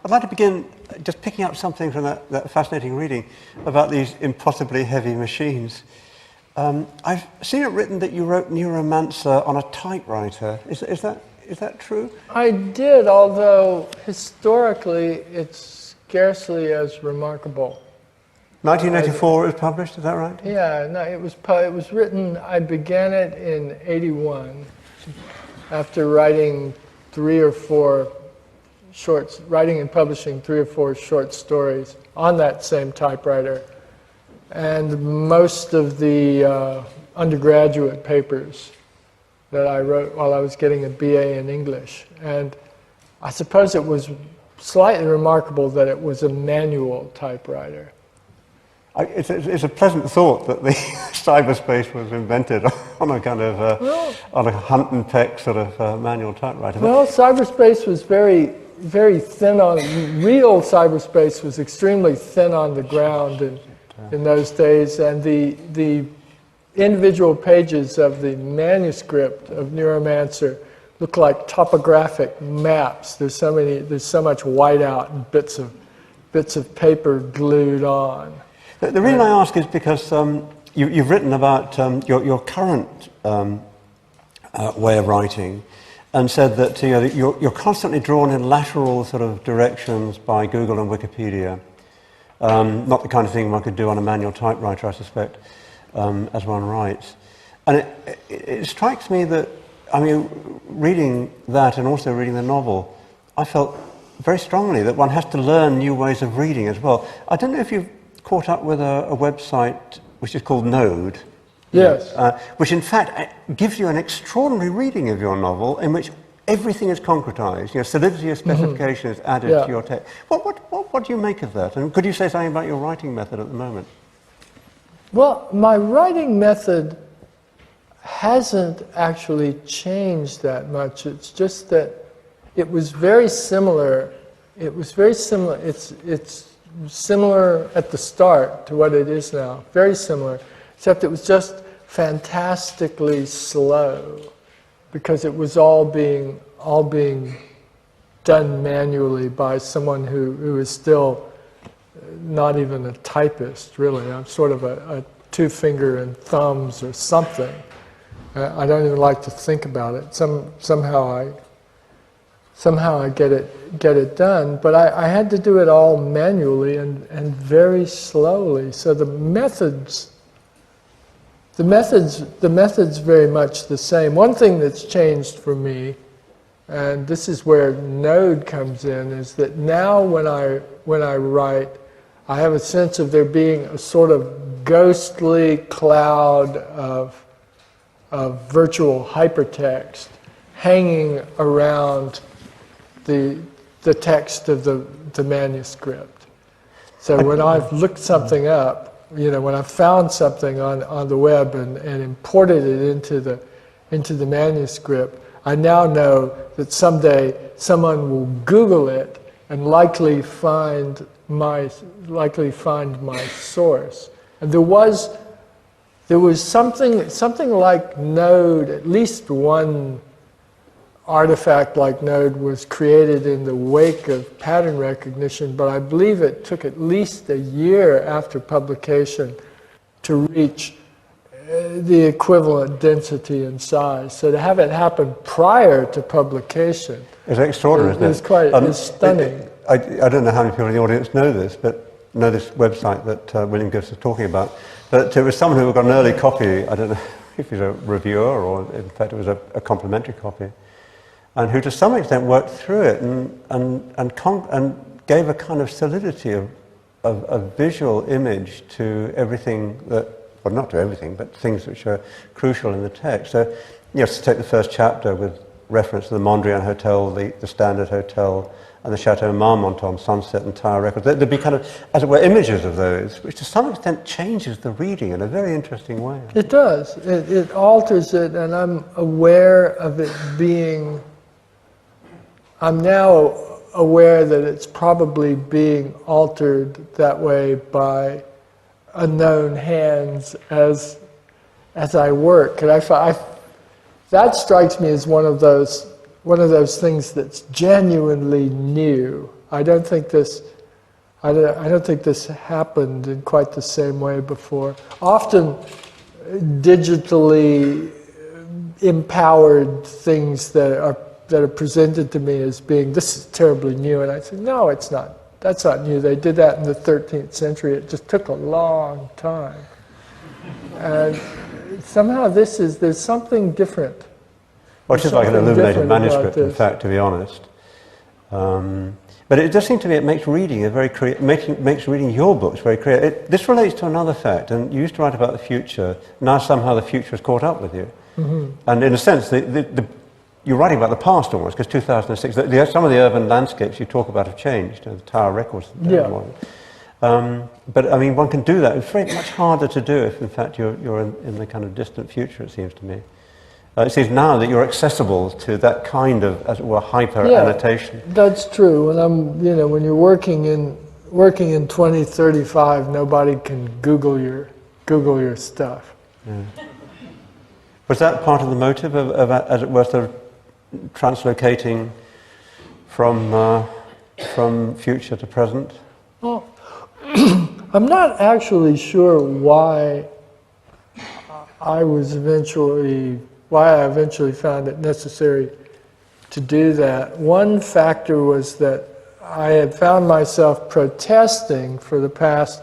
I'd like to begin just picking up something from that fascinating reading about these impossibly heavy machines. I've seen it written that you wrote Neuromancer on a typewriter. Is that true? I did, although historically it's scarcely as remarkable. 1984 it was published, is that right? Yeah, no, it was written, I began it in 81 after writing writing and publishing 3 or 4 short stories on that same typewriter. And most of the undergraduate papers that I wrote while I was getting a BA in English. And I suppose it was slightly remarkable that it was a manual typewriter. It's a pleasant thought that the cyberspace was invented on a kind of on a hunt and peck sort of manual typewriter. Well, cyberspace was very, very thin on. Real cyberspace was extremely thin on the ground in those days, and the individual pages of the manuscript of Neuromancer look like topographic maps. There's so much whiteout and bits of paper glued on. The reason I ask is because you've written about your current way of writing, and said that you're constantly drawn in lateral sort of directions by Google and Wikipedia. Not the kind of thing one could do on a manual typewriter, I suspect, as one writes. And it strikes me that, I mean, reading that and also reading the novel, I felt very strongly that one has to learn new ways of reading as well. I don't know if you've caught up with a website which is called Node. Yes. Which in fact gives you an extraordinary reading of your novel in which everything is concretized. Solidity of specification is added to your text. What do you make of that? And could you say something about your writing method at the moment? Well, my writing method hasn't actually changed that much. It's just that it was very similar. It's similar at the start to what it is now. Very similar, except it was just fantastically slow because it was all being done manually by someone who is still not even a typist, really. I'm sort of a two-finger and thumbs or something. I don't even like to think about it. Somehow I get it done, but I had to do it all manually and very slowly. So the methods very much the same. One thing that's changed for me, and this is where Node comes in, is that now when I write, I have a sense of there being a sort of ghostly cloud of virtual hypertext hanging around the text of the manuscript. So when I've looked something up, when I've found something on the web and imported it into the manuscript, I now know that someday someone will Google it and likely find my source. And there was something like Node, at least one artifact like Node was created in the wake of pattern recognition, but I believe it took at least a year after publication to reach the equivalent density and size. So to have it happen prior to publication is extraordinary, is stunning. I don't know how many people in the audience know this website that William Gibson is talking about, but it was someone who got an early copy. I don't know if he's a reviewer or in fact it was a complimentary copy, and who to some extent worked through it and gave a kind of solidity of a visual image to everything that, well, not to everything, but things which are crucial in the text. So, to take the first chapter with reference to the Mondrian Hotel, the Standard Hotel, and the Chateau Marmont, Sunset and Tower Records. There'd be kind of, as it were, images of those, which to some extent changes the reading in a very interesting way. It does. It alters it, and I'm aware of it being... I'm now aware that it's probably being altered that way by unknown hands as I work. And that strikes me as one of those things that's genuinely new. I don't think this happened in quite the same way before. Often digitally empowered things that are presented to me as being, this is terribly new, and I say, no, it's not. That's not new. They did that in the 13th century. It just took a long time. And somehow there's something different. Well, it's just like an illuminated manuscript, in fact, to be honest. But it does seem to me it makes reading makes reading your books very creative. This relates to another fact, and you used to write about the future. Now somehow the future has caught up with you. Mm-hmm. And in a sense, you're writing about the past almost, because 2006, some of the urban landscapes you talk about have changed, the Tower Records. Yeah. But I mean, one can do that. It's very much harder to do if, in fact, you're in the kind of distant future, it seems to me. It seems now that you're accessible to that kind of, as it were, hyper-annotation. Yeah, that's true. When you're working in 2035, nobody can Google your stuff. Yeah. Was that part of the motive of as it were, sort of translocating from future to present? Well, I'm not actually sure why I eventually found it necessary to do that. One factor was that I had found myself protesting for the past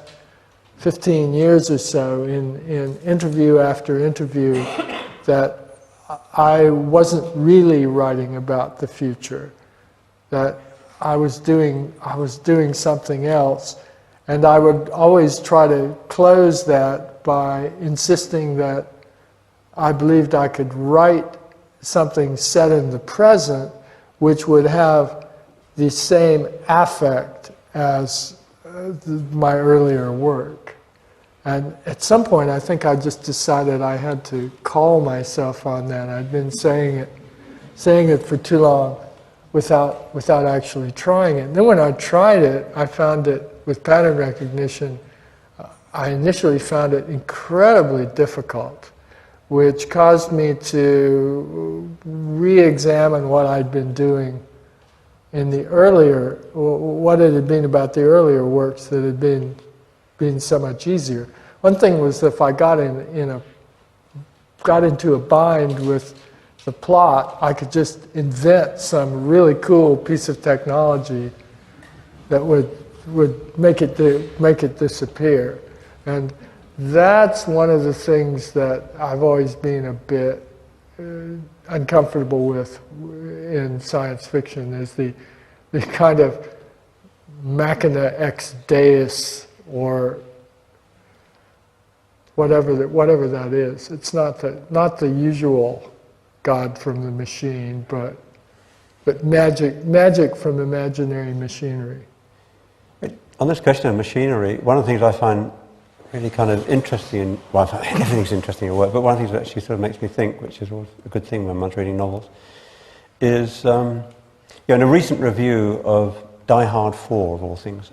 15 years or so in interview after interview that I wasn't really writing about the future, that I was doing something else, and I would always try to close that by insisting that I believed I could write something set in the present which would have the same affect as my earlier work. And at some point I think I just decided I had to call myself on that. I'd been saying it for too long without actually trying it. And then when I tried it, I found it with pattern recognition. I initially found it incredibly difficult, which caused me to re-examine what I'd been doing in what it had been about the earlier works that had been so much easier. One thing was if I got into a bind with the plot, I could just invent some really cool piece of technology that would make it disappear. And that's one of the things that I've always been a bit uncomfortable with in science fiction, is the kind of machina ex deus, or whatever that is. It's not the usual God from the machine, but magic from imaginary machinery. On this question of machinery, one of the things I find really kind of interesting, well, I find everything's interesting in work, but one of the things that actually sort of makes me think, which is always a good thing when one's reading novels, is in a recent review of Die Hard 4, of all things,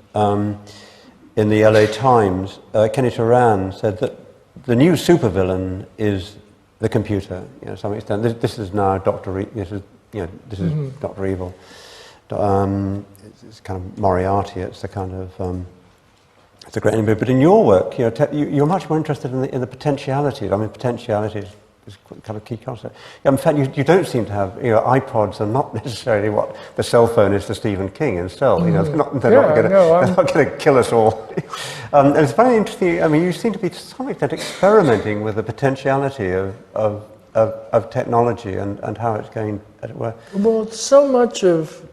in the LA Times, Kenny Turan said that the new supervillain is the computer, to some extent. This is now Dr. This is Dr. Evil. It's kind of Moriarty. It's the kind of it's a great image. But in your work, you're much more interested in the potentialities. I mean, potentiality is kind of key concept. In fact, you don't seem to have, iPods are not necessarily what the cell phone is to Stephen King and Cell. They're not going to kill us all. And it's very interesting. I mean, you seem to be to some extent experimenting with the potentiality of technology and how it's going, as it were. Well, so much of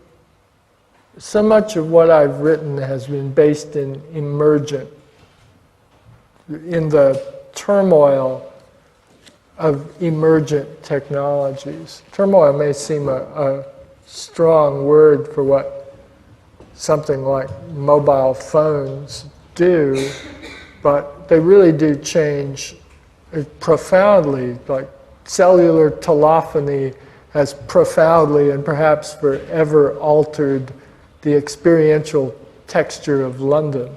what I've written has been based in emergent, in the turmoil of emergent technologies. Turmoil may seem a strong word for what something like mobile phones do, but they really do change profoundly. Like cellular telephony has profoundly and perhaps forever altered the experiential texture of London.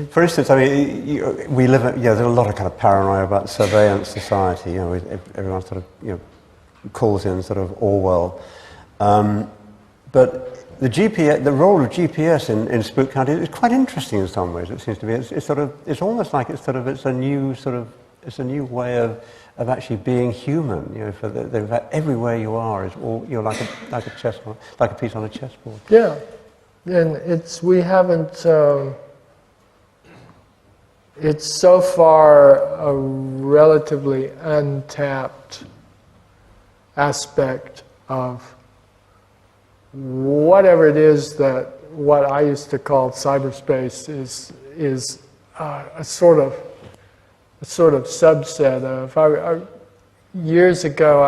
For instance, I mean, we live in, there's a lot of kind of paranoia about surveillance society. Everyone sort of, calls in sort of Orwell. But the role of GPS in Spook County is quite interesting in some ways. It seems to be. It's almost like it's a new way of actually being human. You know, everywhere you are is all, you're like a piece on a chessboard. Yeah, and we haven't. It's so far a relatively untapped aspect of whatever it is that what I used to call cyberspace is a sort of subset of. Years ago,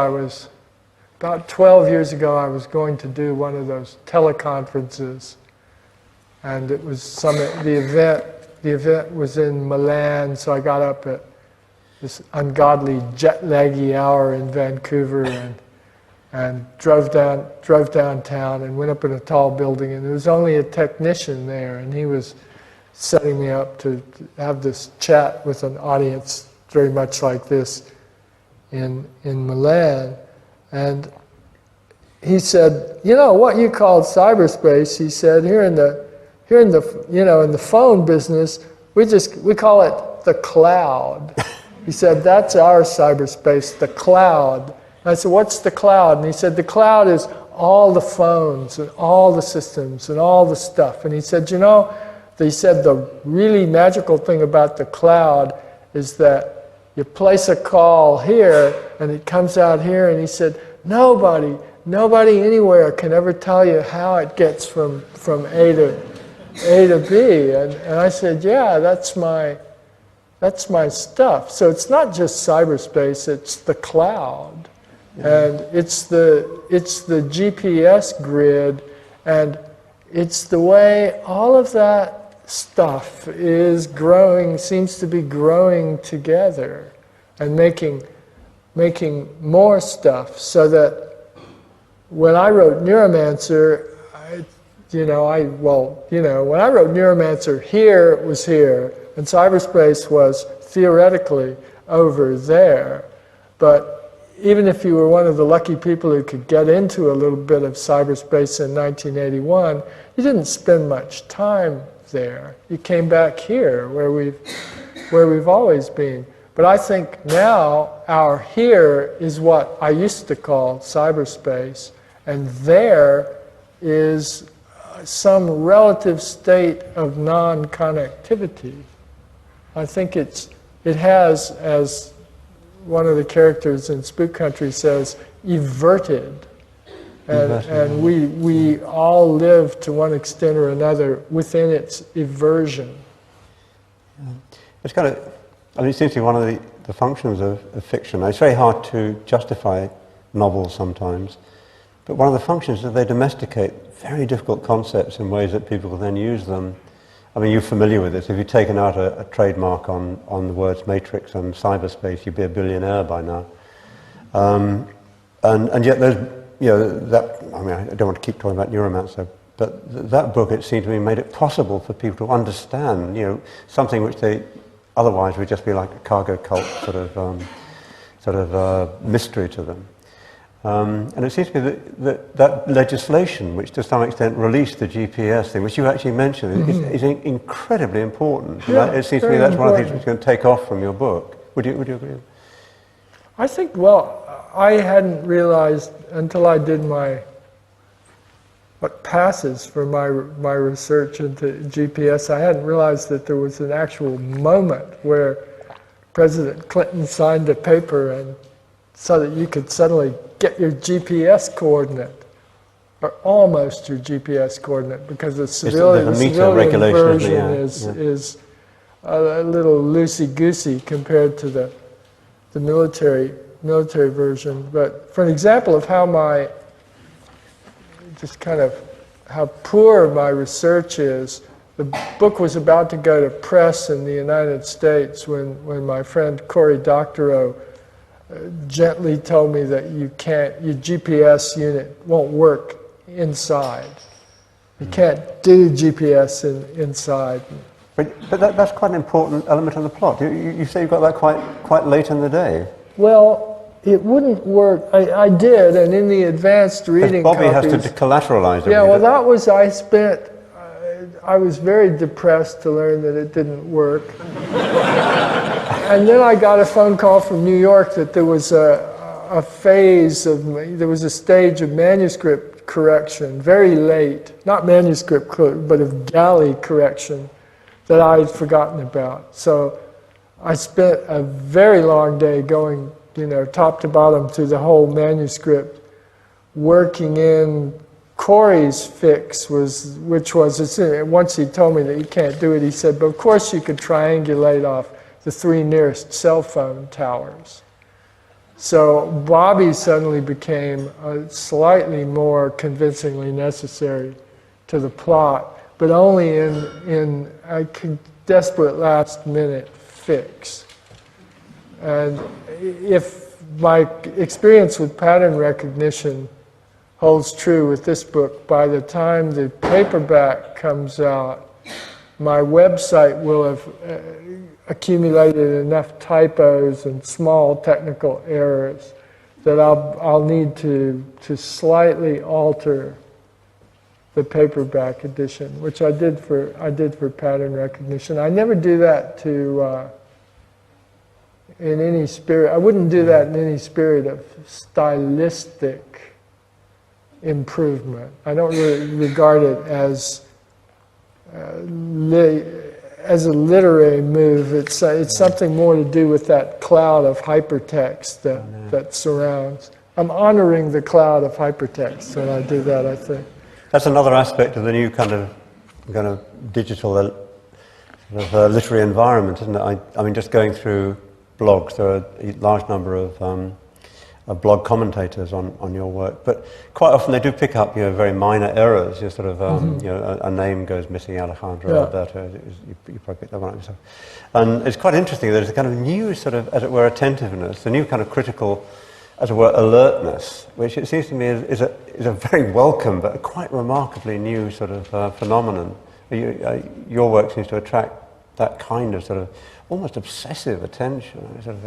about 12 years ago, I was going to do one of those teleconferences, and it was the event was in Milan, so I got up at this ungodly jet-laggy hour in Vancouver and drove downtown and went up in a tall building, and there was only a technician there, and he was setting me up to have this chat with an audience very much like this in Milan. And he said, you know, what you call cyberspace, he said, here in the phone business, we call it the cloud. He said, that's our cyberspace, the cloud. And I said, what's the cloud? And he said, the cloud is all the phones and all the systems and all the stuff. And he said, you know, the really magical thing about the cloud is that you place a call here and it comes out here. And he said, nobody anywhere can ever tell you how it gets from A to B. And I said, yeah, that's my stuff. So it's not just cyberspace, it's the cloud. And it's the GPS grid, and it's the way all of that stuff is growing, seems to be growing together and making more stuff, so that when I wrote Neuromancer, when I wrote Neuromancer, here it was here, and cyberspace was theoretically over there. But even if you were one of the lucky people who could get into a little bit of cyberspace in 1981, you didn't spend much time there. You came back here, where we've always been. But I think now our here is what I used to call cyberspace, and there is some relative state of non-connectivity. I think it has, as one of the characters in Spook Country says, everted. And we all live to one extent or another within its eversion. It's kind of, it seems to be one of the functions of fiction. It's very hard to justify novels sometimes, but one of the functions is that they domesticate very difficult concepts in ways that people can then use them. I mean, you're familiar with this. If you'd taken out a trademark on the words matrix and cyberspace, you'd be a billionaire by now. And yet there's, I don't want to keep talking about Neuromancer, but that book, it seemed to me, made it possible for people to understand, something which they otherwise would just be like a cargo cult sort of mystery to them. And it seems to me that legislation, which to some extent released the GPS thing, which you actually mentioned, is incredibly important. Yeah, it seems to me that's one of the things which is going to take off from your book. Would you agree? I think, I hadn't realized until I did what passes for my research into GPS, I hadn't realized that there was an actual moment where President Clinton signed a paper and so that you could suddenly get your GPS coordinate, or almost your GPS coordinate, because the civilian version is a little loosey-goosey compared to the military version. But for an example of how how poor my research is, the book was about to go to press in the United States when my friend Cory Doctorow gently told me that your GPS unit won't work inside. You can't do GPS inside. But that's quite an important element of the plot. You say you got that quite late in the day. Well, it wouldn't work. I did, and in the advanced reading Bobby copies, has to collateralize it. yeah, well, that was, I was very depressed to learn that it didn't work. And then I got a phone call from New York that there was a phase of, there was a stage of manuscript correction, very late, not manuscript, but of galley correction that I had forgotten about. So I spent a very long day going, you know, top to bottom through the whole manuscript, working in Corey's fix, which was, once he told me that you can't do it, he said, but of course you could triangulate off the 3 nearest cell phone towers. So Bobby suddenly became slightly more convincingly necessary to the plot, but only in a desperate last minute fix. And if my experience with pattern recognition holds true with this book, by the time the paperback comes out, my website will have accumulated enough typos and small technical errors that I'll need to slightly alter the paperback edition, which I did for pattern recognition. I never do that in any spirit. I wouldn't do that in any spirit of stylistic improvement. I don't really regard it as a literary move. It's something more to do with that cloud of hypertext that surrounds. I'm honoring the cloud of hypertext when I do that, I think. That's another aspect of the new kind of digital literary environment, isn't it? I mean, just going through blogs, there are a large number of blog commentators on your work, but quite often they do pick up, you know, very minor errors. You know, sort of, you know, a name goes missing, Alejandro, Alberto. You probably picked that one up yourself. And it's quite interesting. There's a kind of new sort of, as it were, attentiveness, a new kind of critical, as it were, alertness, which it seems to me is a very welcome but quite remarkably new sort of phenomenon. Your work seems to attract that kind of sort of almost obsessive attention, sort of,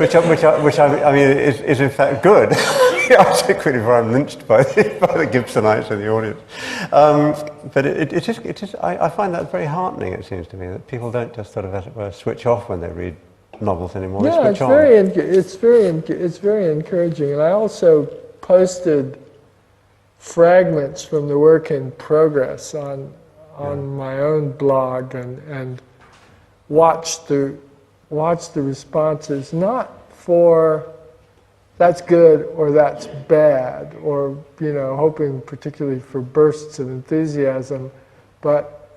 which I mean is in fact good. I think really before I'm lynched by the Gibsonites in the audience. But it is. I find that very heartening. It seems to me that people don't just sort of, as it were, switch off when they read novels anymore. Yeah, they switch it's very encouraging. And I also posted fragments from the work in progress on my own blog and watched the responses, not for that's good or that's bad, or, you know, hoping particularly for bursts of enthusiasm, but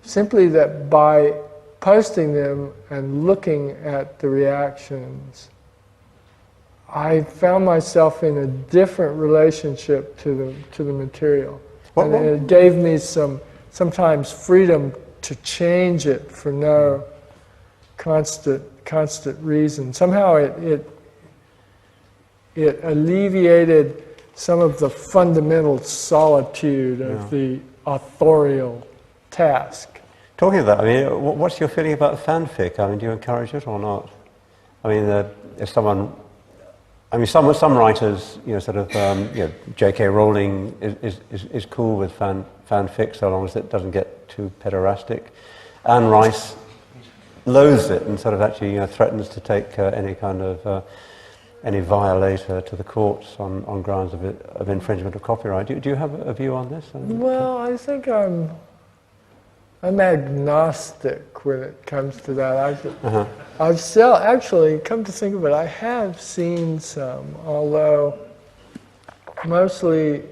simply that by posting them and looking at the reactions, I found myself in a different relationship to the material. And it gave me sometimes freedom to change it for no constant reason. Somehow it alleviated some of the fundamental solitude of the authorial task. Talking of that, I mean, what's your feeling about fanfic? I mean, do you encourage it or not? I mean, if someone, I mean, some writers, you know, sort of, you know, J.K. Rowling is cool with fanfic so long as it doesn't get too pederastic. Anne Rice loathes it and sort of actually, you know, threatens to take any kind of any violator to the courts on grounds of infringement of copyright. Do you have a view on this? Well, I think I'm agnostic when it comes to that. I've still, actually, come to think of it, I have seen some, although mostly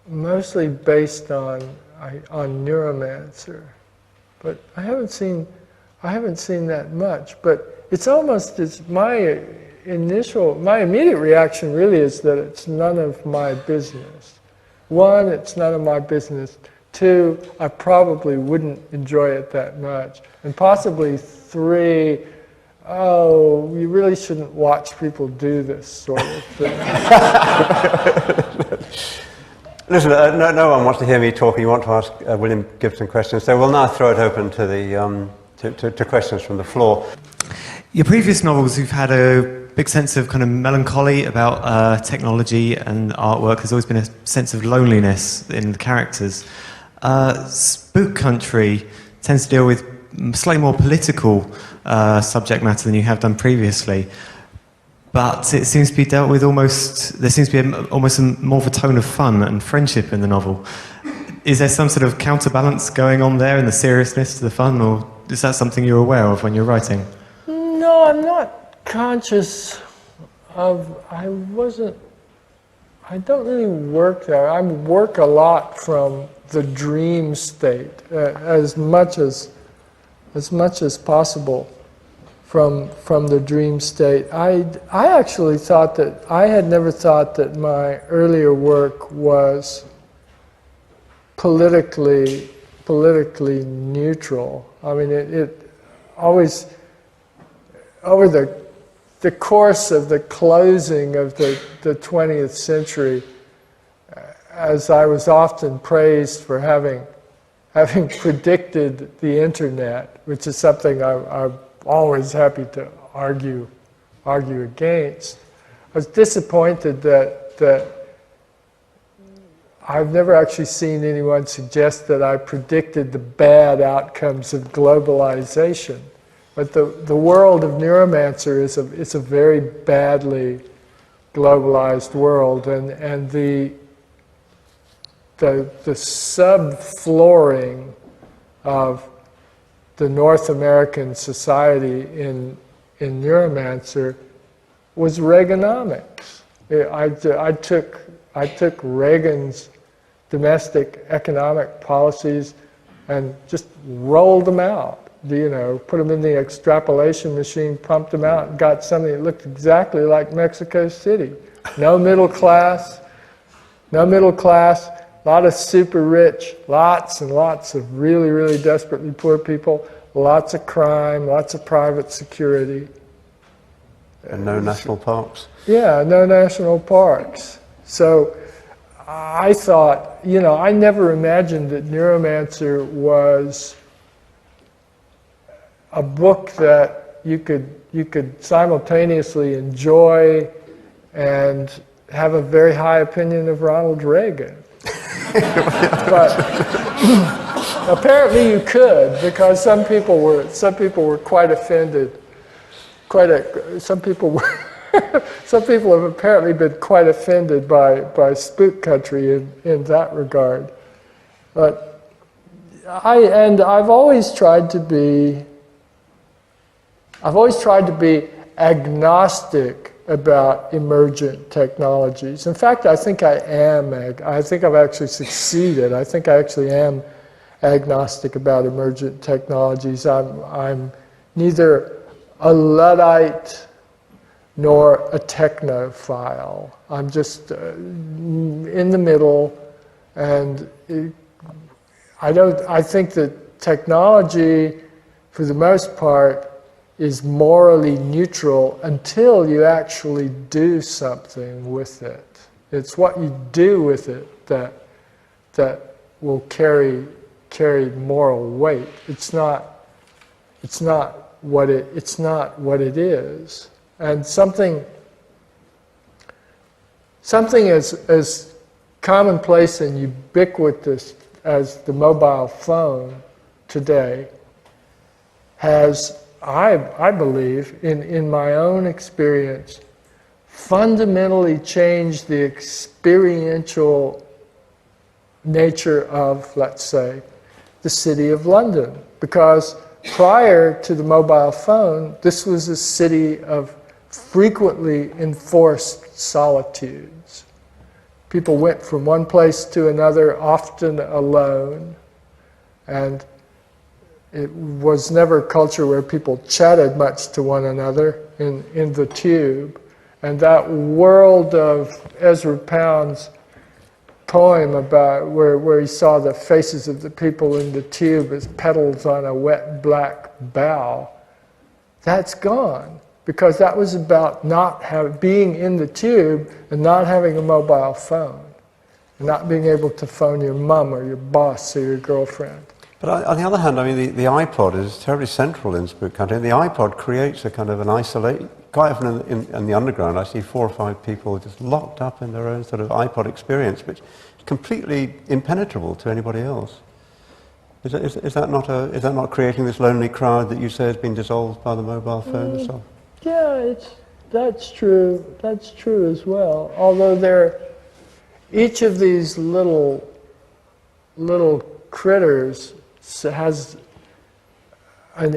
based on Neuromancer, but I haven't seen that much. But it's almost my immediate reaction really is that it's none of my business. One, it's none of my business. Two, I probably wouldn't enjoy it that much. And possibly three, you really shouldn't watch people do this sort of thing. Listen, no one wants to hear me talking. You want to ask William Gibson questions, so we'll now throw it open to the to questions from the floor. Your previous novels, you've had a big sense of kind of melancholy about technology and artwork. There's always been a sense of loneliness in the characters. Spook Country tends to deal with slightly more political subject matter than you have done previously. But it seems to be dealt with there seems to be almost more of a tone of fun and friendship in the novel. Is there some sort of counterbalance going on there in the seriousness to the fun, or is that something you're aware of when you're writing? No, I'm not conscious of, I don't really work there. I work a lot from the dream state, as much as possible from the dream state. I actually thought that, I had never thought that my earlier work was politically neutral. I mean, it always, over the course of the closing of the 20th century, as I was often praised for having predicted the internet, which is something I'm always happy to argue against. I was disappointed that I've never actually seen anyone suggest that I predicted the bad outcomes of globalization. But the world of Neuromancer is a very badly globalized world, and the subflooring of the North American society in Neuromancer was Reaganomics. I took Reagan's domestic economic policies and just rolled them out. Put them in the extrapolation machine, pumped them out, and got something that looked exactly like Mexico City. No middle class, a lot of super rich, lots and lots of really, really desperately poor people, lots of crime, lots of private security. And no national parks. Yeah, no national parks. So I thought, I never imagined that Neuromancer was a book that you could simultaneously enjoy and have a very high opinion of Ronald Reagan. But apparently you could, because some people were quite offended. Some people have apparently been quite offended by Spook Country in that regard. But I've always tried to be agnostic about emergent technologies. In fact, I think I am. I think I've actually succeeded. I think I actually am agnostic about emergent technologies. I'm neither a Luddite nor a technophile. I'm just in the middle, and I think that technology, for the most part, is morally neutral until you actually do something with it. It's what you do with it that will carry moral weight. It's not what it is. And something as commonplace and ubiquitous as the mobile phone today has, I believe, in my own experience, fundamentally changed the experiential nature of, let's say, the City of London. Because prior to the mobile phone, this was a city of frequently enforced solitudes. People went from one place to another, often alone, and it was never a culture where people chatted much to one another in the tube. And that world of Ezra Pound's poem about where he saw the faces of the people in the tube as petals on a wet black bough, that's gone. Because that was about being in the tube and not having a mobile phone. And not being able to phone your mom or your boss or your girlfriend. But on the other hand, I mean, the iPod is terribly central in Spook Country, and the iPod creates a kind of an isolate. Quite often in the underground, I see 4 or 5 people just locked up in their own sort of iPod experience, which is completely impenetrable to anybody else. Is that not creating this lonely crowd that you say has been dissolved by the mobile phone and so on? Yeah, that's true. That's true as well. Although each of these little critters has a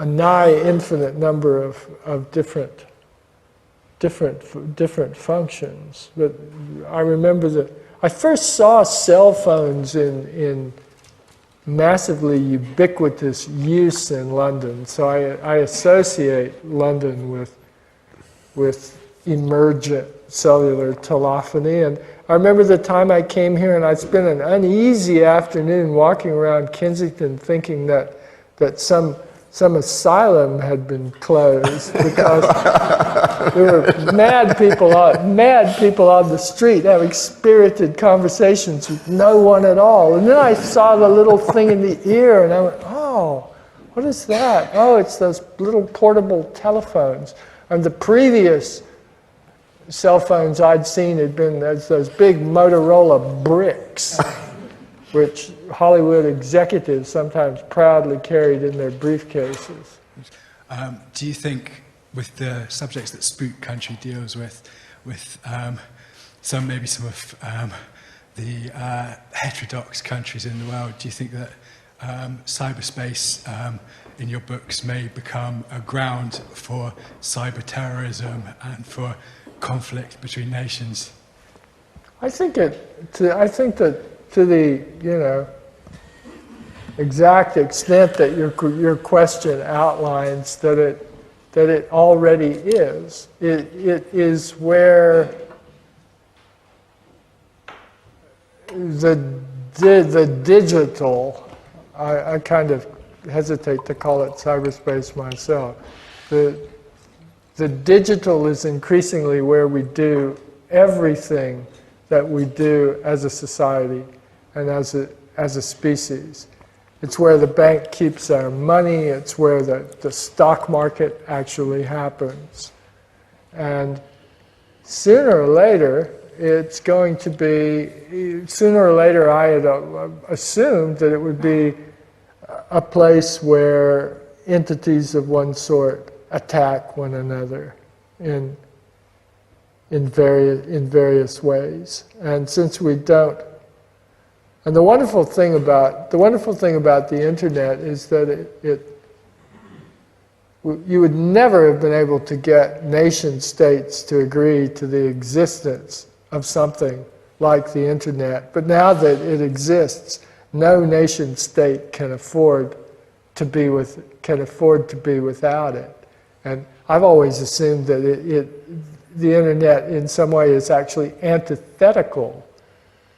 nigh infinite number of different functions. But I remember that I first saw cell phones in massively ubiquitous use in London. So I associate London with emergent cellular telephony. And I remember the time I came here and I spent an uneasy afternoon walking around Kensington thinking that some asylum had been closed because there were mad people on the street having spirited conversations with no one at all. And then I saw the little thing in the ear and I went, oh, what is that? Oh, it's those little portable telephones. And the previous cell phones I'd seen had been those big Motorola bricks, which Hollywood executives sometimes proudly carried in their briefcases. Do you think, with the subjects that Spook Country deals with some of the heterodox countries in the world, do you think that cyberspace in your books may become a ground for cyber terrorism and for conflict between nations? I think that to the exact extent that your question outlines, that it already is. It is where the digital. I kind of hesitate to call it cyberspace myself. The digital is increasingly where we do everything that we do as a society and as a species. It's where the bank keeps our money, it's where the stock market actually happens. And sooner or later, I had assumed that it would be a place where entities of one sort attack one another in various ways. And since we don't, and the wonderful thing about the internet is that you would never have been able to get nation states to agree to the existence of something like the internet. But now that it exists, no nation state can afford to be without it. And I've always assumed that the internet in some way is actually antithetical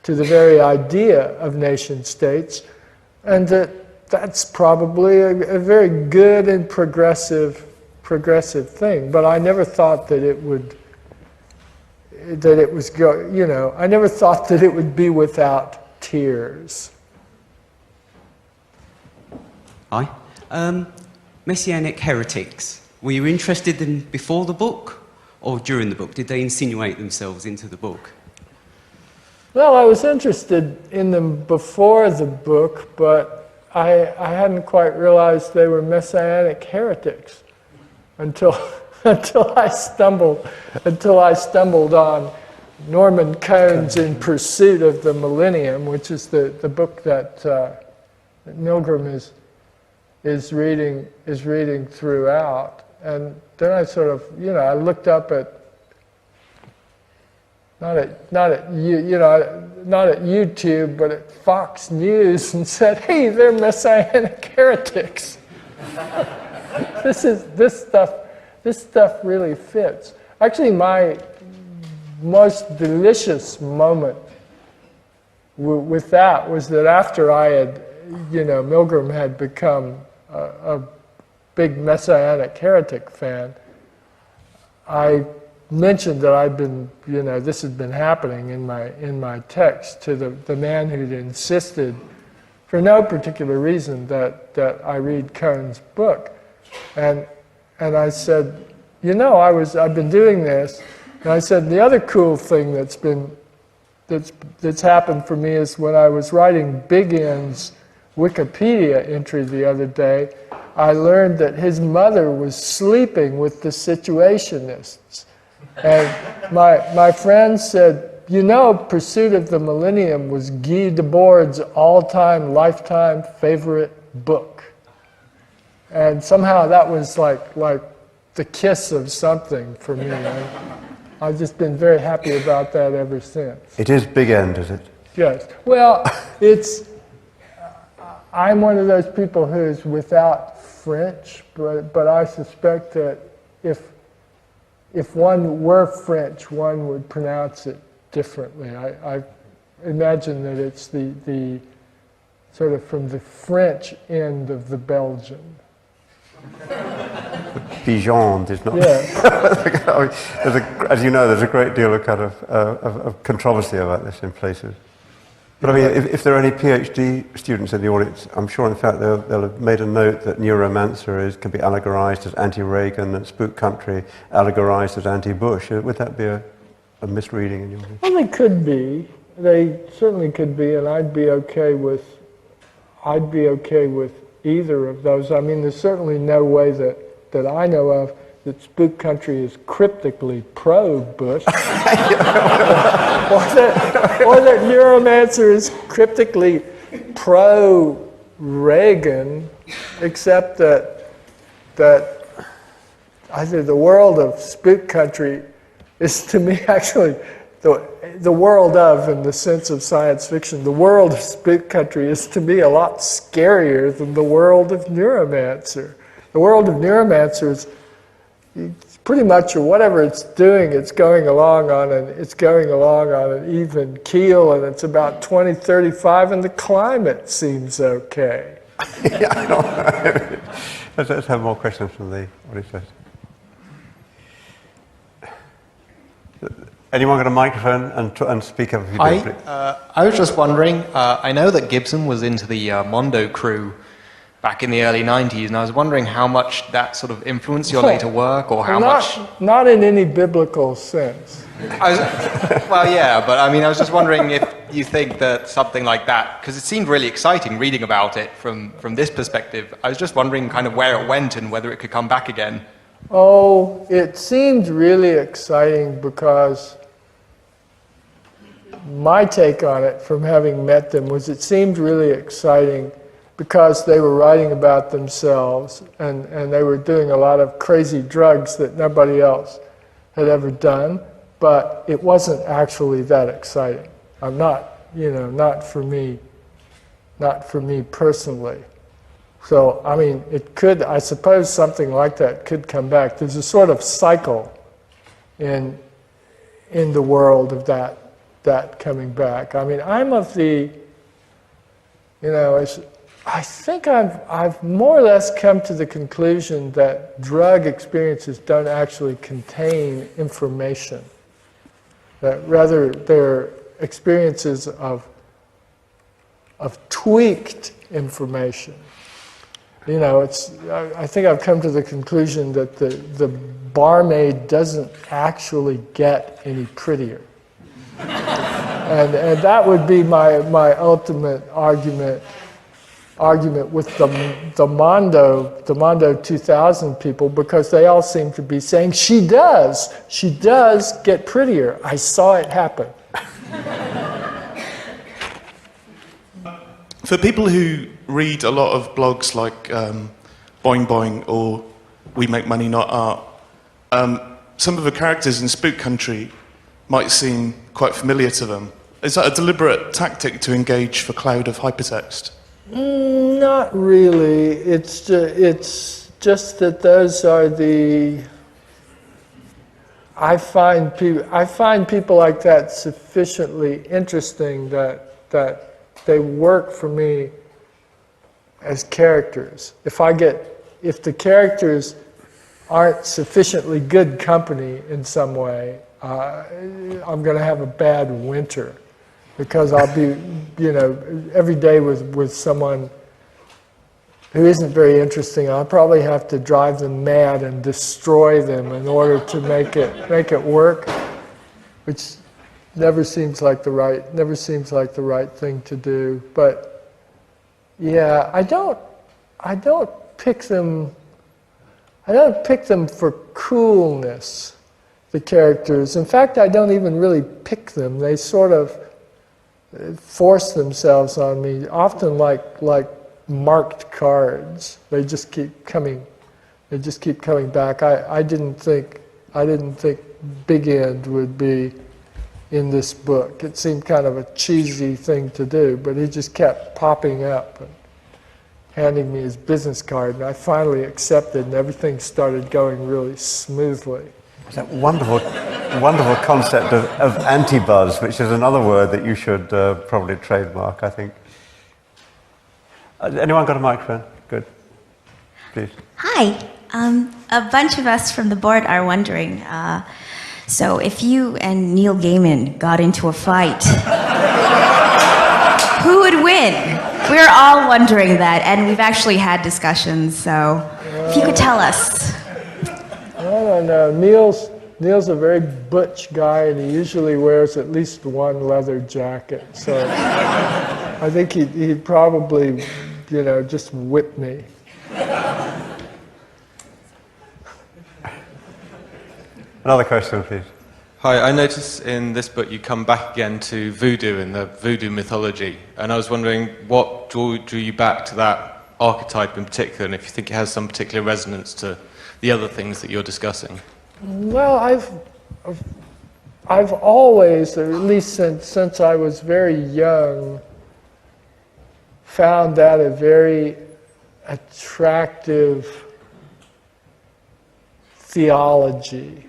to the very idea of nation states, and that's probably a very good and progressive thing. But I never thought that I never thought that it would be without tears. Hi. Messianic heretics. Were you interested in before the book or during the book? Did they insinuate themselves into the book? Well, I was interested in them before the book, but I hadn't quite realized they were Messianic heretics until I stumbled on Norman Cohn's In Pursuit of the Millennium, which is the book that Milgram is reading throughout. And then I sort of, I looked up at not at YouTube, but at Fox News, and said, "Hey, they're Messianic heretics." This stuff really fits. Actually, my most delicious moment with that was that after I had, Milgram had become a big Messianic heretic fan, I mentioned that I'd been, this had been happening in my text to the man who'd insisted for no particular reason that I read Cohn's book. And I said, you know, I've been doing this, and I said, the other cool thing that's happened for me is when I was writing Big N's Wikipedia entry the other day, I learned that his mother was sleeping with the Situationists. And my friend said, you know, Pursuit of the Millennium was Guy Debord's all-time, lifetime favorite book. And somehow that was like the kiss of something for me. I've just been very happy about that ever since. It is Big End, is it? Yes. Well, I'm one of those people who is without French, but I suspect that if one were French, one would pronounce it differently. I imagine that it's the sort of from the French end of the Belgian. Bijon is not. Yeah. As you know, there's a great deal of kind of controversy about this in places. But I mean, if there are any PhD students in the audience, I'm sure in fact they'll have made a note that Neuromancer can be allegorized as anti-Reagan and Spook Country allegorized as anti-Bush. Would that be a misreading in your view? Well, they could be. They certainly could be, and I'd be okay with either of those. I mean, there's certainly no way that I know of that Spook Country is cryptically pro-Bush, or that Neuromancer is cryptically pro-Reagan, except that I think the world of Spook Country is, to me, actually the world of, in the sense of science fiction, the world of Spook Country is, to me, a lot scarier than the world of Neuromancer. The world of Neuromancer is pretty much, or whatever it's doing, it's going along on an even keel, and it's about 2035, and the climate seems okay. Yeah, I know. Let's have more questions from the audience. Anyone got a microphone and speak up if you do, please? I was just wondering, I know that Gibson was into the Mondo crew back in the early 90s, and I was wondering how much that sort of influenced your later work, or how much... Not in any biblical sense. Well, yeah, but I mean, I was just wondering if you think that something like that, because it seemed really exciting reading about it from this perspective. I was just wondering kind of where it went and whether it could come back again. Oh, it seemed really exciting because my take on it from having met them was it seemed really exciting because they were writing about themselves and they were doing a lot of crazy drugs that nobody else had ever done, but it wasn't actually that exciting. I'm not, not for me personally. So, I mean, I suppose something like that could come back. There's a sort of cycle in the world of that coming back. I mean, I'm of the, I think I've more or less come to the conclusion that drug experiences don't actually contain information. That rather they're experiences of tweaked information. I think I've come to the conclusion that the barmaid doesn't actually get any prettier. And that would be my ultimate argument with the Mondo 2000 people, because they all seem to be saying she does get prettier. I saw it happen. For people who read a lot of blogs like Boing Boing or We Make Money Not Art, some of the characters in Spook Country might seem quite familiar to them. Is that a deliberate tactic to engage the cloud of hypertext? Not really. It's just that those are the... I find people like that sufficiently interesting that they work for me as characters. If the characters aren't sufficiently good company in some way, I'm going to have a bad winter. because I'll be, you know, every day with someone who isn't very interesting. I'll probably have to drive them mad and destroy them in order to make it work, which never seems like the right thing to do. But yeah, I don't pick them for coolness, the characters. In fact, I don't even really pick them. They sort of force themselves on me, often like marked cards. They just keep coming back. I didn't think Big End would be in this book. It seemed kind of a cheesy thing to do, but he just kept popping up and handing me his business card, and I finally accepted, and everything started going really smoothly. It's that wonderful concept of anti-buzz, which is another word that you should probably trademark, I think. Anyone got a microphone? Good. Please. Hi. A bunch of us from the board are wondering, so if you and Neil Gaiman got into a fight, who would win? We're all wondering that, and we've actually had discussions, so if you could tell us. I don't know. Neil's a very butch guy, and he usually wears at least one leather jacket, so I think he'd probably, you know, just whip me. Another question, please. Hi, I notice in this book you come back again to voodoo and the voodoo mythology, and I was wondering what drew you back to that archetype in particular, and if you think it has some particular resonance to the other things that you're discussing. Well, I've always, or at least since I was very young, found that a very attractive theology,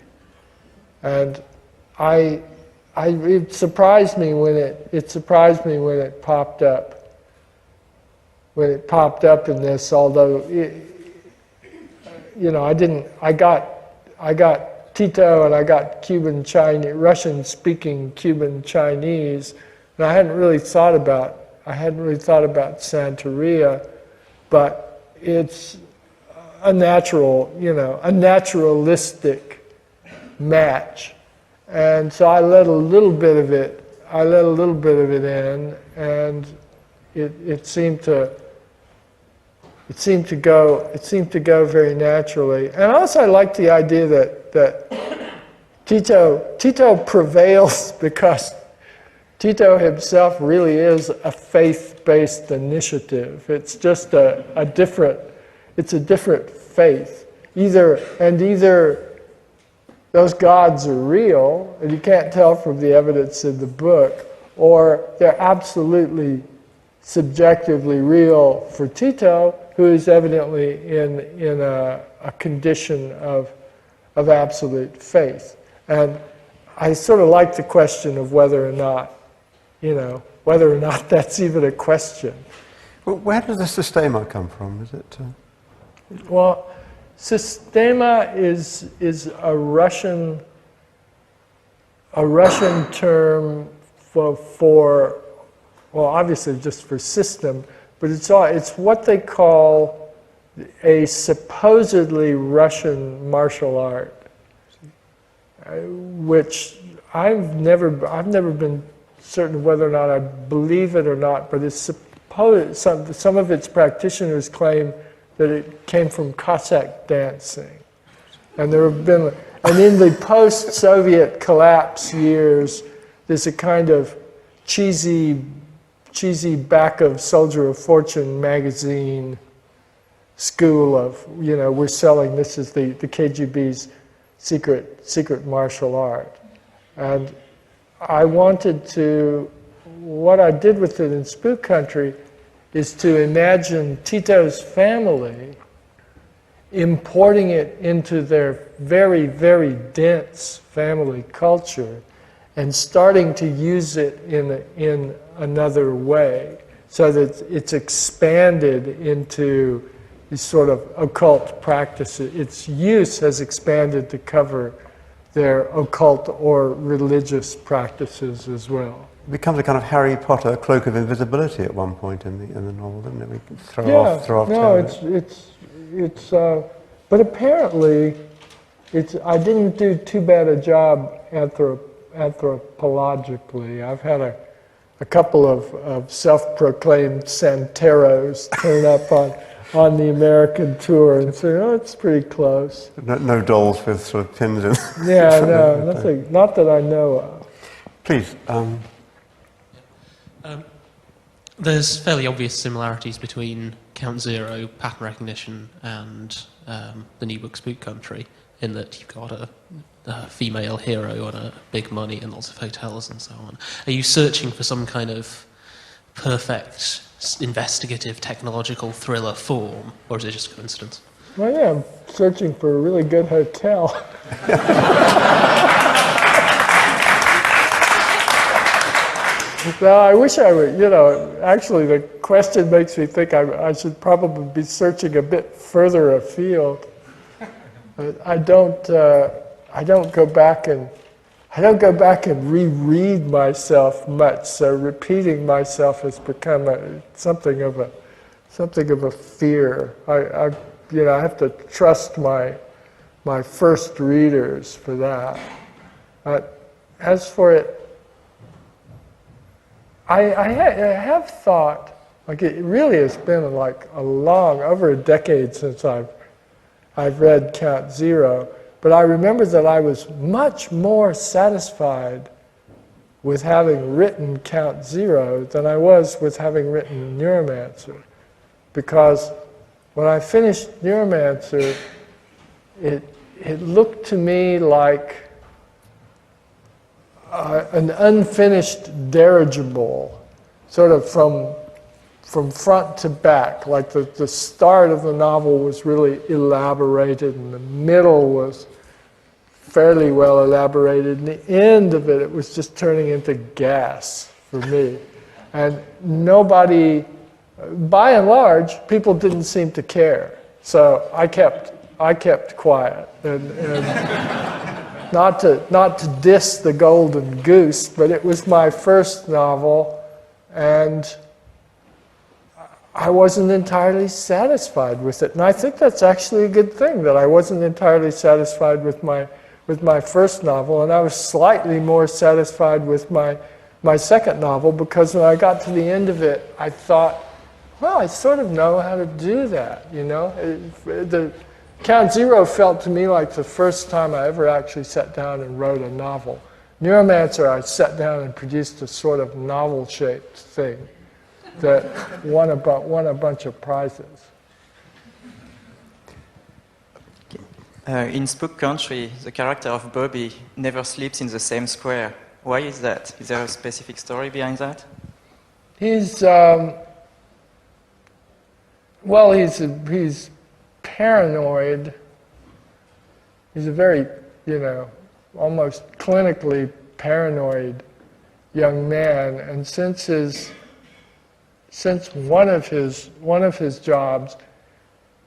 and it surprised me when it popped up. When it popped up in this, although you know, I got Tito and I got Cuban Chinese, Russian-speaking Cuban Chinese, and I hadn't really thought about Santeria, but it's a natural, you know, a naturalistic match. And so I let a little bit of it in, and it seemed to go very naturally. And also I liked the idea that Tito prevails because Tito himself really is a faith-based initiative. It's just a different faith. Either those gods are real, and you can't tell from the evidence in the book, or they're absolutely subjectively real for Tito, who is evidently in a condition of absolute faith. And I sort of like the question of whether or not that's even a question. Well, where does the systema come from? Is it? Well, systema is a Russian term for well, obviously just for system, but it's what they call a supposedly Russian martial art, which I've never been certain whether or not I believe it or not, but it's supposed, some of its practitioners claim that it came from Cossack dancing. And there have been, and in the post-Soviet collapse years, there's a kind of cheesy back of Soldier of Fortune magazine school of, you know, we're selling, this is the KGB's secret martial art. And I wanted to, what I did with it in Spook Country is to imagine Tito's family importing it into their very, very dense family culture and starting to use it in another way, so that it's expanded into these sort of occult practices. Its use has expanded to cover their occult or religious practices as well. becomes a kind of Harry Potter cloak of invisibility at one point in the novel, doesn't it? We can throw off. No, it's. But apparently, I didn't do too bad a job anthropologically. I've had a couple of self-proclaimed Santeros turn up on the American tour and say, "Oh, it's pretty close." No dolls with sort of pins in. Yeah, no, nothing. Not that I know of. Please. There's fairly obvious similarities between Count Zero, pattern recognition, and the new book Spook Country, in that you've got a female hero and a big money and lots of hotels and so on. Are you searching for some kind of perfect investigative technological thriller form, or is it just coincidence? Well, yeah, I'm searching for a really good hotel. No, I wish I would, actually the question makes me think I should probably be searching a bit further afield. I don't go back and reread myself much, so repeating myself has become something of a fear. I have to trust my first readers for that. As for it, I have thought, like it really has been like over a decade since I've read Count Zero, but I remember that I was much more satisfied with having written Count Zero than I was with having written Neuromancer. Because when I finished Neuromancer, it looked to me like an unfinished dirigible, sort of from front to back. Like the start of the novel was really elaborated, and the middle was fairly well elaborated, and the end of it was just turning into gas for me. And nobody, by and large, people didn't seem to care. So I kept quiet, and not to diss the Golden Goose, but it was my first novel, and I wasn't entirely satisfied with it. And I think that's actually a good thing, that I wasn't entirely satisfied with my first novel, and I was slightly more satisfied with my second novel, because when I got to the end of it, I thought, well, I sort of know how to do that, The Count Zero felt to me like the first time I ever actually sat down and wrote a novel. Neuromancer, I sat down and produced a sort of novel-shaped thing that won a bunch of prizes. In Spook Country, the character of Bobby never sleeps in the same square. Why is that? Is there a specific story behind that? He's paranoid. He's a very, almost clinically paranoid young man, and since one of his jobs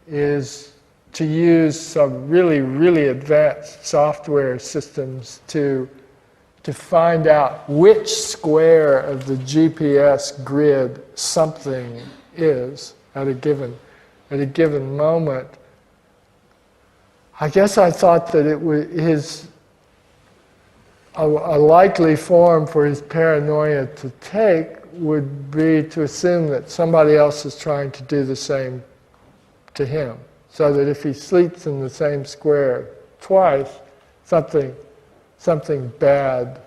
is to use some really, really advanced software systems to find out which square of the GPS grid something is at a given moment. I guess I thought that it was a likely form for his paranoia to take would be to assume that somebody else is trying to do the same to him, so that if he sleeps in the same square twice, something bad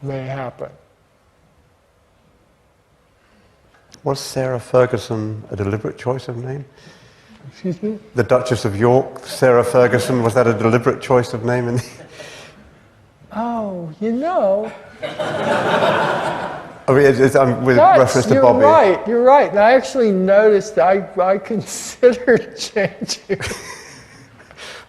may happen. Was Sarah Ferguson a deliberate choice of name? Excuse me? The Duchess of York, Sarah Ferguson, was that a deliberate choice of name? Oh, I mean, with reference to Bobby. You're right. And I actually noticed I considered changing it.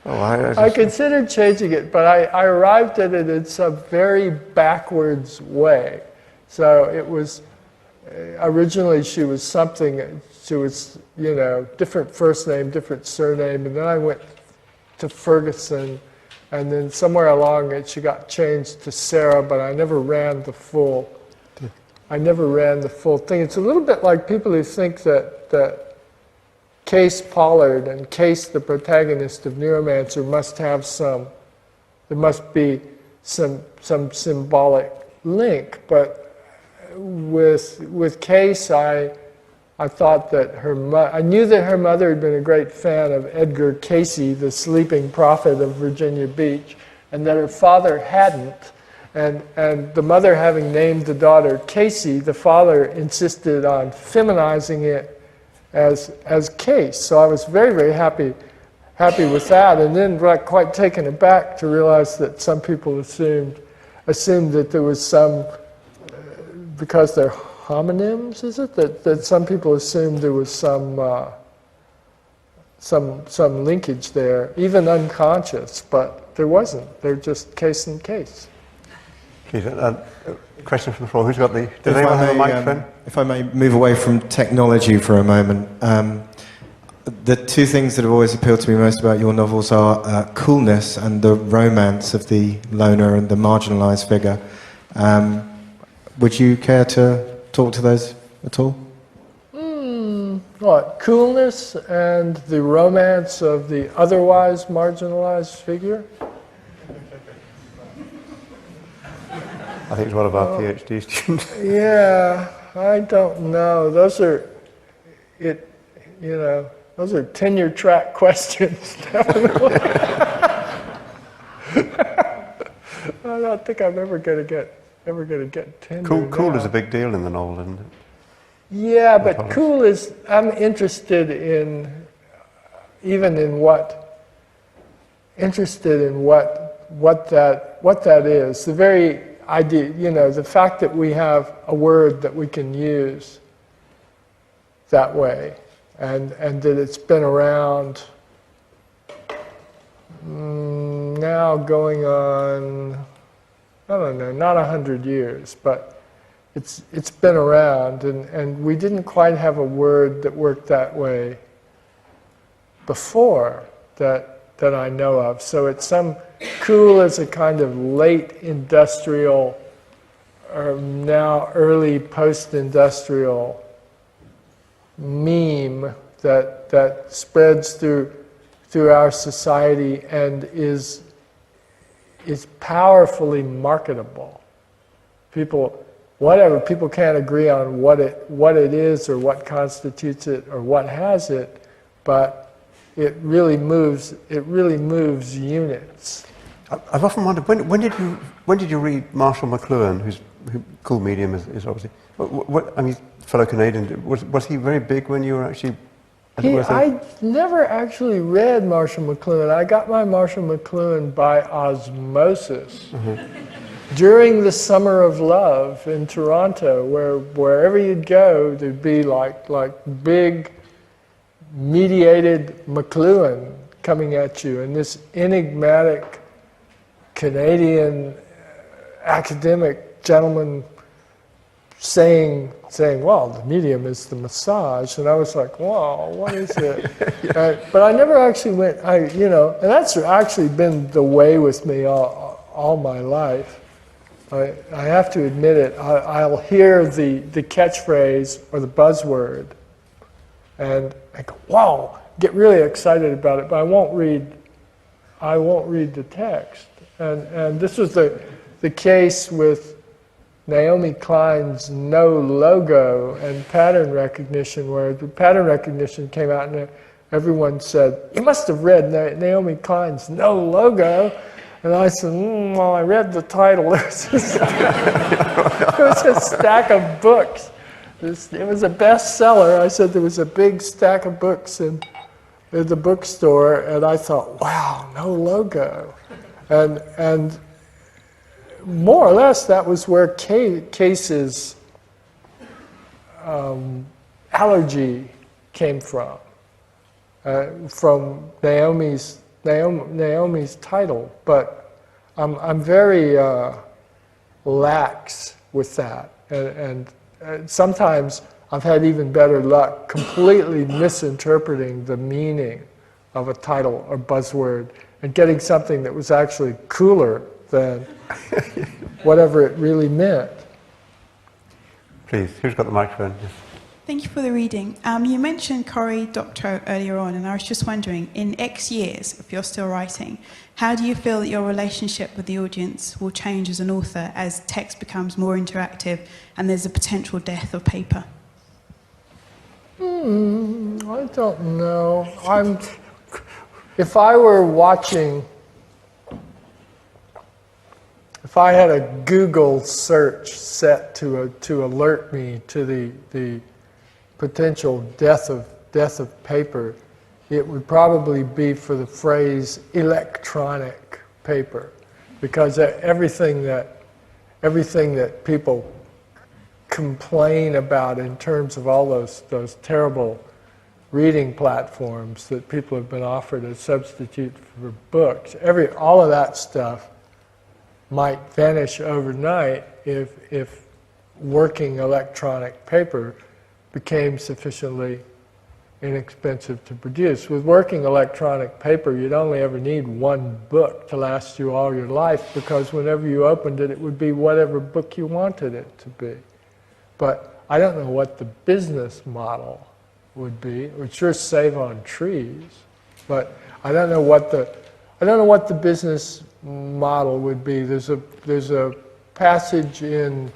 I considered changing it, but I arrived at it in some very backwards way. So it was, originally she was different first name, different surname, and then I went to Ferguson, and then somewhere along it she got changed to Sarah, but I never ran the full I never ran the full thing. It's a little bit like people who think that Case Pollard and Case, the protagonist of Neuromancer, must have there must be some symbolic link. But with Case, I thought that I knew that her mother had been a great fan of Edgar Cayce, the sleeping prophet of Virginia Beach, and that her father hadn't. And the mother having named the daughter Casey, the father insisted on feminizing it as Case. So I was very, very happy with that, and then quite taken aback to realize that some people assumed that there was some, because they're homonyms, is it? That some people assumed there was some linkage there, even unconscious, but there wasn't. They're just case and case. Okay, question from the floor. Who's got the? Does anyone have a microphone? If I may move away from technology for a moment, the two things that have always appealed to me most about your novels are coolness and the romance of the loner and the marginalised figure. Would you care to talk to those at all? What? Coolness and the romance of the otherwise marginalised figure? I think it's one of our PhD students. Yeah, I don't know. Those are tenure track questions, definitely. I don't think I'm ever going to get tenure. Cool is a big deal in the novel, isn't it? Yeah, but cool is, I'm interested in what that is. The very idea, the fact that we have a word that we can use that way, and that it's been around now going on, I don't know, not 100 years, but it's been around, and we didn't quite have a word that worked that way before that I know of. So cool is a kind of late industrial, or now early post-industrial meme that spreads through our society and is powerfully marketable. People can't agree on what it is or what constitutes it or what has it, but it really moves units. I've often wondered when did you read Marshall McLuhan, who Cool Medium is obviously. I mean, fellow Canadian. Was he very big when you were actually? I never actually read Marshall McLuhan. I got my Marshall McLuhan by osmosis. Mm-hmm. During the Summer of Love in Toronto, wherever you'd go, there'd be like big mediated McLuhan coming at you, and this enigmatic Canadian academic gentleman saying, well, the medium is the massage, and I was like, wow, what is it? But I never actually went, and that's actually been the way with me all my life. I have to admit it. I'll hear the catchphrase or the buzzword, and I go, wow, get really excited about it, but I won't read the text. And this was the case with Naomi Klein's no logo and pattern recognition, where the pattern recognition came out and everyone said, you must have read Naomi Klein's no logo. And I said, well, I read the title. It was a stack of books. It was a bestseller. I said there was a big stack of books in the bookstore, and I thought, wow, no logo. And more or less that was where Case's allergy came from Naomi's title, but I'm very lax with that, and sometimes I've had even better luck completely misinterpreting the meaning of a title or buzzword and getting something that was actually cooler than whatever it really meant. Please, who's got the microphone? Yes. Thank you for the reading. You mentioned Cory Doctorow earlier on, and I was just wondering, in X years, if you're still writing, how do you feel that your relationship with the audience will change as an author as text becomes more interactive and there's a potential death of paper? I don't know. If I were watching, if I had a Google search set to alert me to the potential death of paper, it would probably be for the phrase electronic paper, because everything that people complain about in terms of all those terrible reading platforms that people have been offered as substitute for books, all of that stuff might vanish overnight if working electronic paper became sufficiently inexpensive to produce. With working electronic paper, you'd only ever need one book to last you all your life, because whenever you opened it, it would be whatever book you wanted it to be. But I don't know what the business model would be. It would sure save on trees, but I don't know what the business model would be. There's a passage in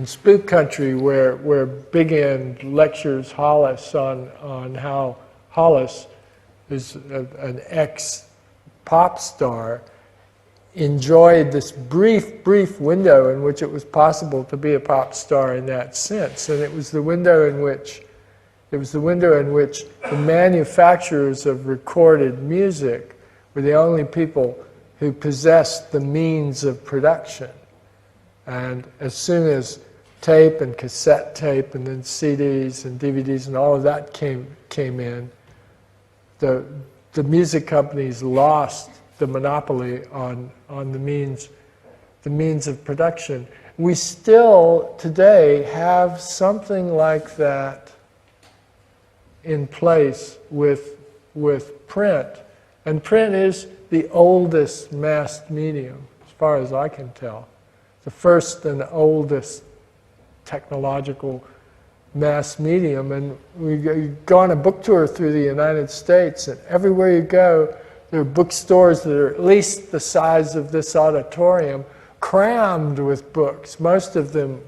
Spook Country where Big End lectures Hollis on how Hollis is an ex-pop star, enjoyed this brief window in which it was possible to be a pop star in that sense, and it was the window in which the manufacturers of recorded music were the only people who possessed the means of production. And as soon as tape and cassette tape and then CDs and DVDs and all of that came in, the music companies lost the monopoly on the means of production. We still today have something like that in place with print, and print is the oldest mass medium, as far as I can tell. The first and oldest technological mass medium, and we go on a book tour through the United States, and everywhere you go, there are bookstores that are at least the size of this auditorium, crammed with books, most of them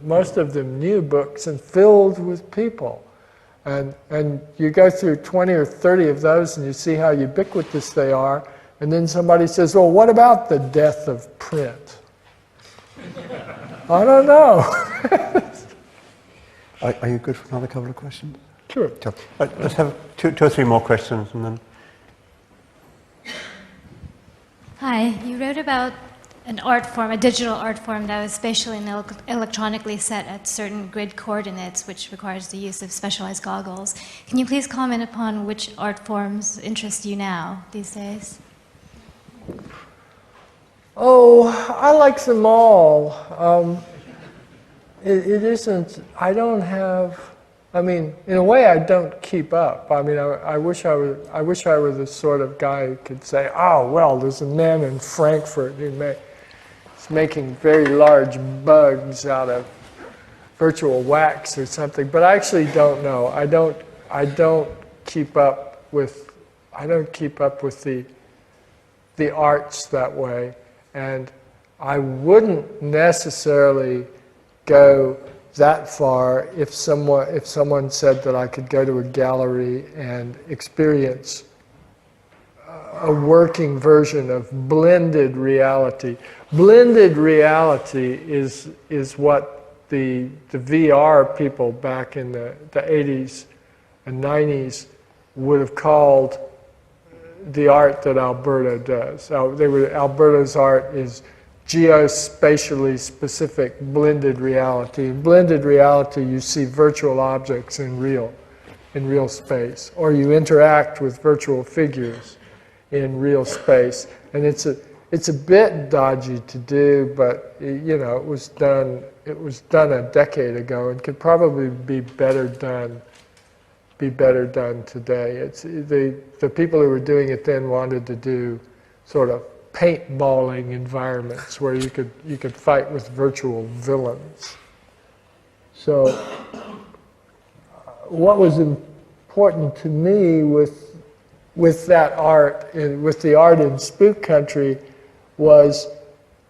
new books, and filled with people. And you go through 20 or 30 of those, and you see how ubiquitous they are, and then somebody says, well, what about the death of print? I don't know. Are you good for another couple of questions? Sure. Let's have two or three more questions, and then... Hi, you wrote about an art form, a digital art form that was spatially and electronically set at certain grid coordinates, which requires the use of specialized goggles. Can you please comment upon which art forms interest you now, these days? Oh, I like them all. It isn't, I don't have, I mean, in a way I don't keep up. I mean, I wish I were the sort of guy who could say, oh, well, there's a man in Frankfurt who's making very large bugs out of virtual wax or something, but I actually don't know. I don't keep up with the arts that way, and I wouldn't necessarily go that far if someone said that I could go to a gallery and experience a working version of blended reality. Blended reality is what the VR people back in the 80s and 90s would have called the art that Alberto does. Alberto's art is geospatially specific blended reality. In blended reality, you see virtual objects in real space, or you interact with virtual figures in real space. And it's a bit dodgy to do, but you know, it was done a decade ago and could probably be better done today. It's the people who were doing it then wanted to do sort of paintballing environments where you could fight with virtual villains. So what was important to me with that art, with the art in Spook Country, was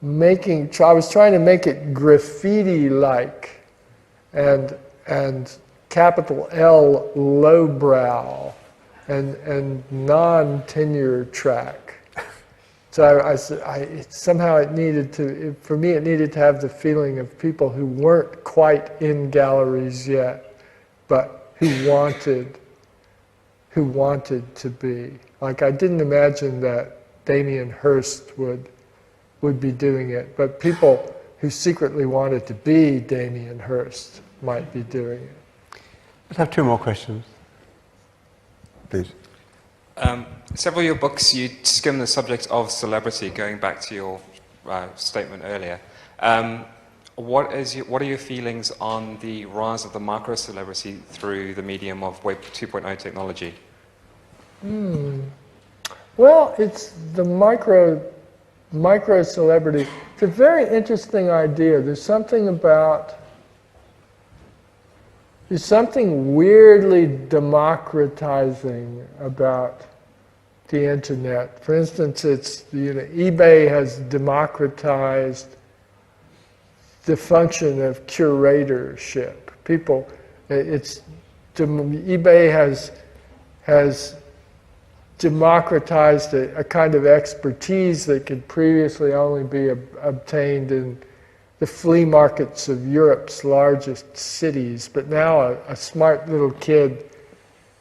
I was trying to make it graffiti-like and capital L lowbrow and non-tenure track. So somehow it needed to, for me, it needed to have the feeling of people who weren't quite in galleries yet, but who wanted to be. Like, I didn't imagine that Damien Hirst would be doing it, but people who secretly wanted to be Damien Hirst might be doing it. Let's have two more questions, please. Several of your books, you skim the subject of celebrity, going back to your statement earlier. What are your feelings on the rise of the micro-celebrity through the medium of Web 2.0 technology? Well, it's the micro-celebrity. It's a very interesting idea. There's something weirdly democratizing about the internet. For instance, eBay has democratized the function of curatorship. eBay has democratized a kind of expertise that could previously only be obtained in the flea markets of Europe's largest cities. But now a smart little kid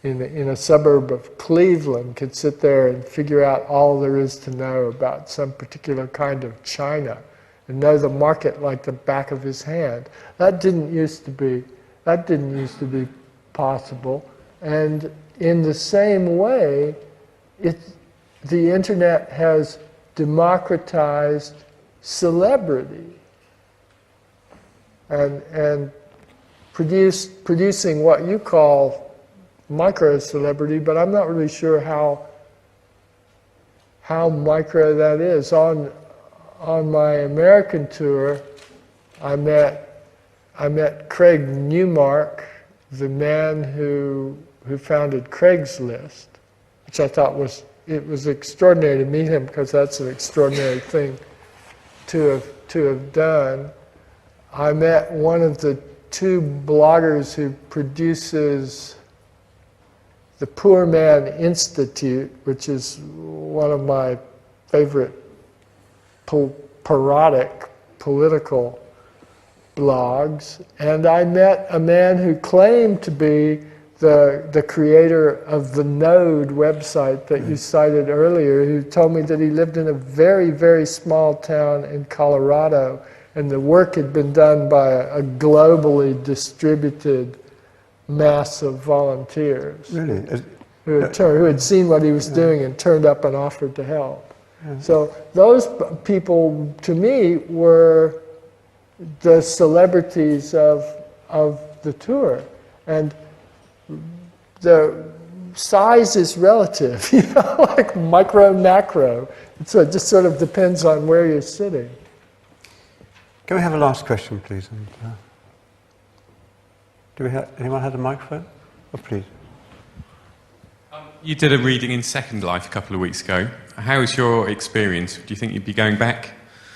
in a suburb of Cleveland could sit there and figure out all there is to know about some particular kind of china and know the market like the back of his hand. That didn't used to be possible. And in the same way, the internet has democratized celebrity and producing what you call micro-celebrity, but I'm not really sure how micro that is. On my American tour, I met Craig Newmark, the man who founded Craigslist, which I thought was extraordinary to meet him, because that's an extraordinary thing to have done. I met one of the two bloggers who produces the Poor Man Institute, which is one of my favorite parodic political blogs. And I met a man who claimed to be the creator of the Node website that you cited earlier, who told me that he lived in a very, very small town in Colorado, and the work had been done by a globally distributed mass of volunteers. Really? Who had seen what he was doing and turned up and offered to help. So those people, to me, were the celebrities of the tour. And the size is relative, like micro, macro. So it just sort of depends on where you're sitting. Can we have a last question, please? And, anyone have a microphone? Oh, please. You did a reading in Second Life a couple of weeks ago. How was your experience? Do you think you'd be going back?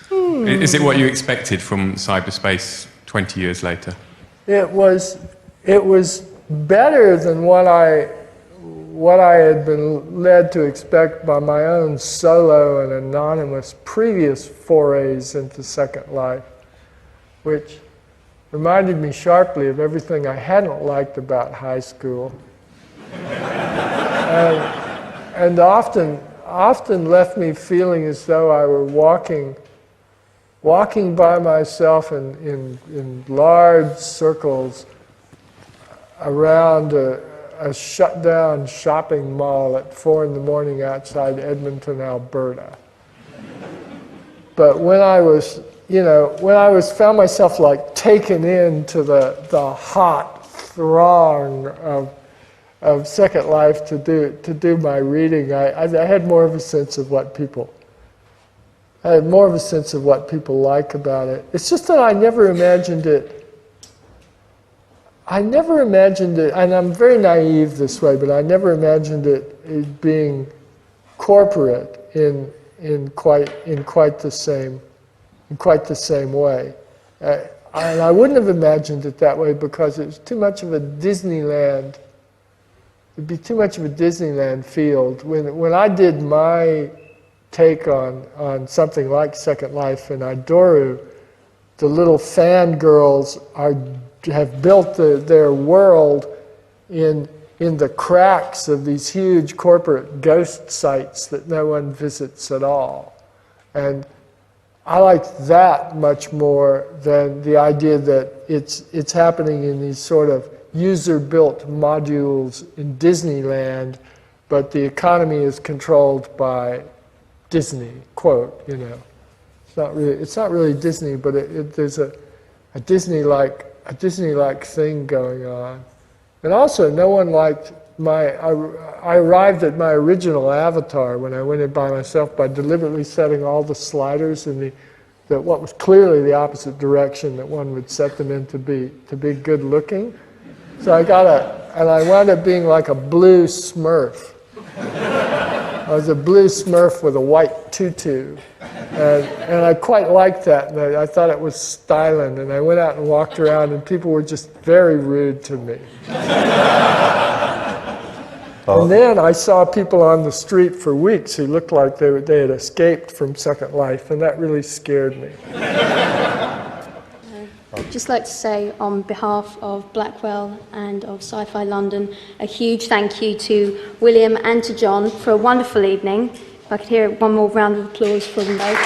Is it what you expected from cyberspace 20 years later? It was better than what I had been led to expect by my own solo and anonymous previous forays into Second Life, which reminded me sharply of everything I hadn't liked about high school. And often left me feeling as though I were walking by myself in large circles around a shut-down shopping mall at 4 in the morning outside Edmonton, Alberta. But when I found myself like taken into the hot throng of Second Life to do my reading, I had more of a sense of what people like about it. It's just that I never imagined it I never imagined it, and I'm very naive this way, but I never imagined it being corporate in quite the same way. And I wouldn't have imagined it that way because it was too much of a Disneyland. It'd be too much of a Disneyland field. When I did my take on something like Second Life in Idoru, the little fangirls have built their world in the cracks of these huge corporate ghost sites that no one visits at all. And I like that much more than the idea that it's happening in these sort of user-built modules in Disneyland, but the economy is controlled by Disney, quote, you know. It's not really Disney, but there's a Disney-like thing going on. And also, no one liked I arrived at my original avatar when I went in by myself by deliberately setting all the sliders in what was clearly the opposite direction that one would set them in to be good looking. So I wound up being like a blue Smurf. I was a blue Smurf with a white tutu. And I quite liked that, and I thought it was styling, and I went out and walked around, and people were just very rude to me. And then I saw people on the street for weeks who looked like they had escaped from Second Life, and that really scared me. I'd just like to say, on behalf of Blackwell and of Sci-Fi London, a huge thank you to William and to John for a wonderful evening. If I could hear one more round of applause for them both.